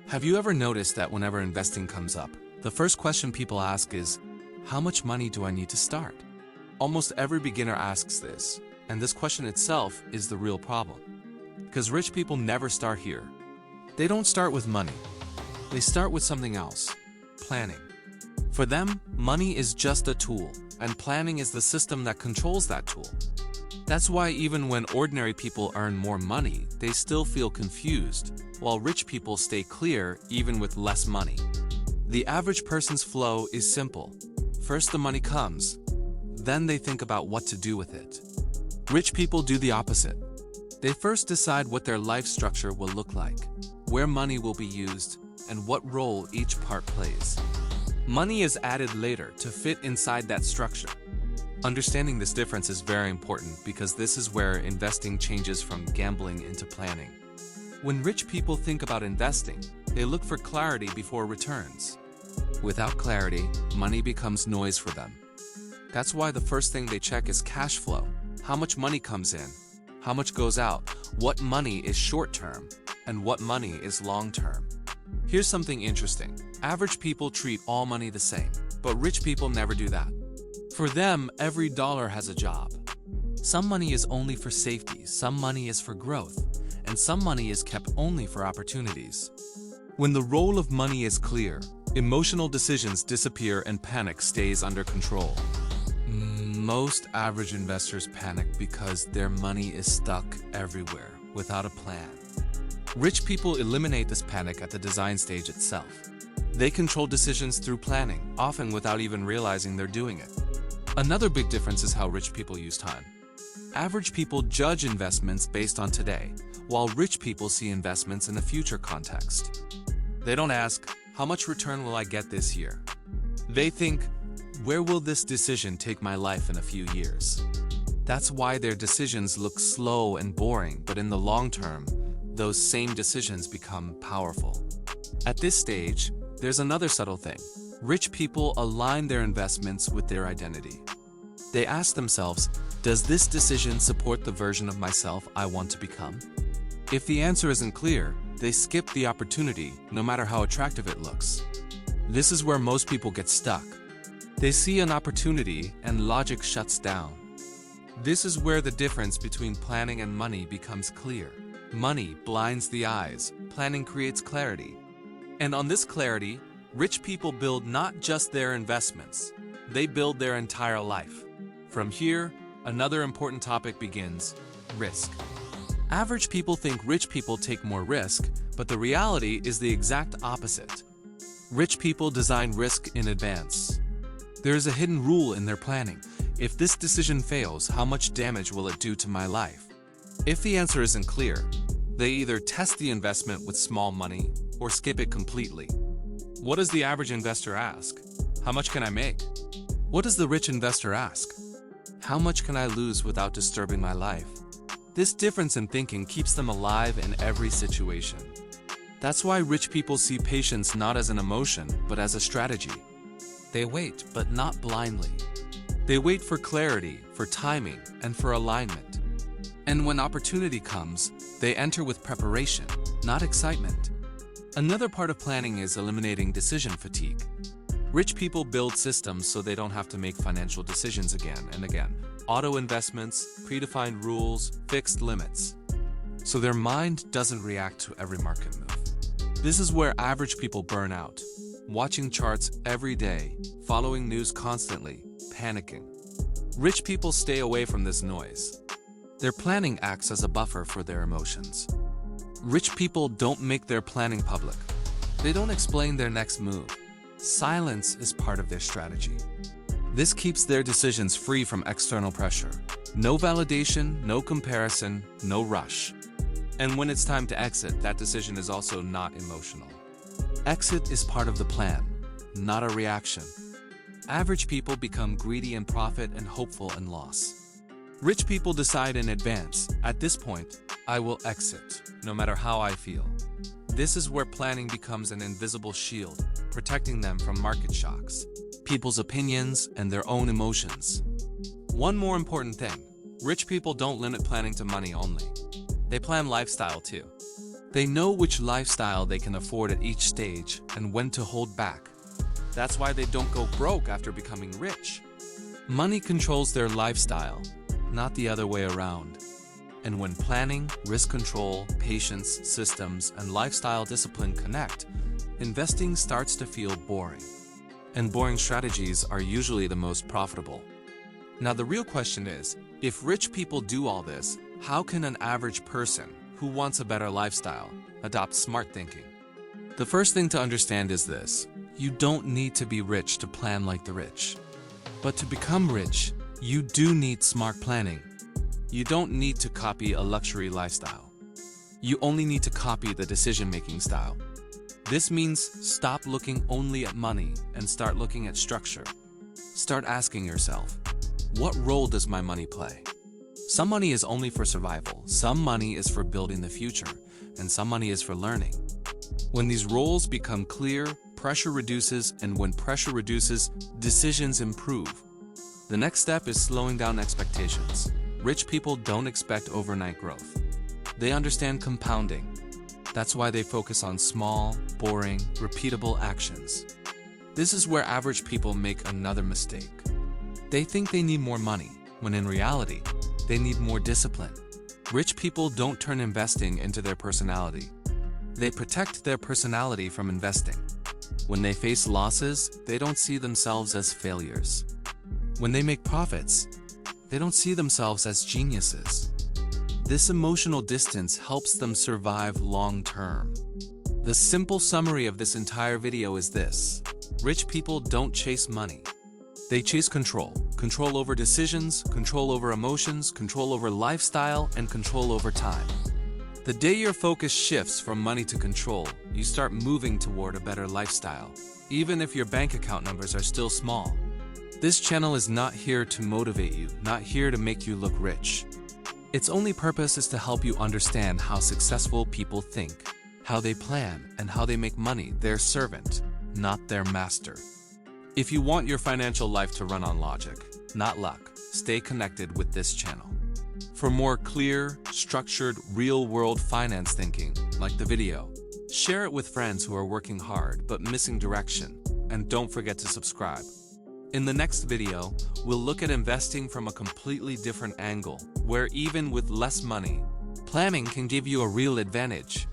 Have you ever noticed that whenever investing comes up, the first question people ask is, how much money do I need to start? Almost every beginner asks this, and this question itself is the real problem. Because rich people never start here. They don't start with money. They start with something else, planning. For them, money is just a tool, and planning is the system that controls that tool. That's why even when ordinary people earn more money, they still feel confused, while rich people stay clear even with less money. The average person's flow is simple. First the money comes, then they think about what to do with it. Rich people do the opposite. They first decide what their life structure will look like, where money will be used, and what role each part plays. Money is added later to fit inside that structure. Understanding this difference is very important because this is where investing changes from gambling into planning. When rich people think about investing, they look for clarity before returns. Without clarity, money becomes noise for them. That's why the first thing they check is cash flow. How much money comes in, how much goes out, what money is short-term, and what money is long-term. Here's something interesting. Average people treat all money the same, but rich people never do that. For them, every dollar has a job. Some money is only for safety, some money is for growth, and some money is kept only for opportunities. When the role of money is clear, emotional decisions disappear and panic stays under control. Most average investors panic because their money is stuck everywhere without a plan. Rich people eliminate this panic at the design stage itself. They control decisions through planning, often without even realizing they're doing it. Another big difference is how rich people use time. Average people judge investments based on today, while rich people see investments in a future context. They don't ask, how much return will I get this year? They think, where will this decision take my life in a few years? That's why their decisions look slow and boring, but in the long term, those same decisions become powerful. At this stage, there's another subtle thing. Rich people align their investments with their identity. They ask themselves, does this decision support the version of myself I want to become? If the answer isn't clear, they skip the opportunity, no matter how attractive it looks. This is where most people get stuck. They see an opportunity and logic shuts down. This is where the difference between planning and money becomes clear. Money blinds the eyes, planning creates clarity. And on this clarity, rich people build not just their investments, they build their entire life. From here, another important topic begins: risk. Average people think rich people take more risk, but the reality is the exact opposite. Rich people design risk in advance. There is a hidden rule in their planning. If this decision fails, how much damage will it do to my life? If the answer isn't clear, they either test the investment with small money or skip it completely. What does the average investor ask? How much can I make? What does the rich investor ask? How much can I lose without disturbing my life? This difference in thinking keeps them alive in every situation. That's why rich people see patience not as an emotion, but as a strategy. They wait, but not blindly. They wait for clarity, for timing, and for alignment. And when opportunity comes, they enter with preparation, not excitement. Another part of planning is eliminating decision fatigue. Rich people build systems so they don't have to make financial decisions again and again. Auto investments, predefined rules, fixed limits. So their mind doesn't react to every market move. This is where average people burn out. Watching charts every day, following news constantly, panicking. Rich people stay away from this noise. Their planning acts as a buffer for their emotions. Rich people don't make their planning public. They don't explain their next move. Silence is part of their strategy. This keeps their decisions free from external pressure. No validation, no comparison, no rush. And when it's time to exit, that decision is also not emotional. Exit is part of the plan, not a reaction. Average people become greedy in profit and hopeful in loss. Rich people decide in advance, at this point, I will exit, no matter how I feel. This is where planning becomes an invisible shield, protecting them from market shocks, people's opinions, and their own emotions. One more important thing, rich people don't limit planning to money only. They plan lifestyle too. They know which lifestyle they can afford at each stage and when to hold back. That's why they don't go broke after becoming rich. Money controls their lifestyle, not the other way around. And when planning, risk control, patience, systems, and lifestyle discipline connect, investing starts to feel boring. And boring strategies are usually the most profitable. Now the real question is, if rich people do all this, how can an average person who wants a better lifestyle adopt smart thinking? The first thing to understand is this: you don't need to be rich to plan like the rich. But to become rich, you do need smart planning. You don't need to copy a luxury lifestyle. You only need to copy the decision-making style. This means stop looking only at money and start looking at structure. Start asking yourself, what role does my money play? Some money is only for survival, some money is for building the future, and some money is for learning. When these roles become clear, pressure reduces, and when pressure reduces, decisions improve. The next step is slowing down expectations. Rich people don't expect overnight growth. They understand compounding. That's why they focus on small, boring, repeatable actions. This is where average people make another mistake. They think they need more money, when in reality, they need more discipline. Rich people don't turn investing into their personality. They protect their personality from investing. When they face losses, they don't see themselves as failures. When they make profits, they don't see themselves as geniuses. This emotional distance helps them survive long term. The simple summary of this entire video is this: rich people don't chase money. They chase control. Control over decisions, control over emotions, control over lifestyle, and control over time. The day your focus shifts from money to control, you start moving toward a better lifestyle, even if your bank account numbers are still small. This channel is not here to motivate you, not here to make you look rich. Its only purpose is to help you understand how successful people think, how they plan, and how they make money their servant, not their master. If you want your financial life to run on logic, not luck, stay connected with this channel. For more clear, structured, real-world finance thinking, like the video, share it with friends who are working hard but missing direction, and don't forget to subscribe. In the next video, we'll look at investing from a completely different angle, where even with less money, planning can give you a real advantage.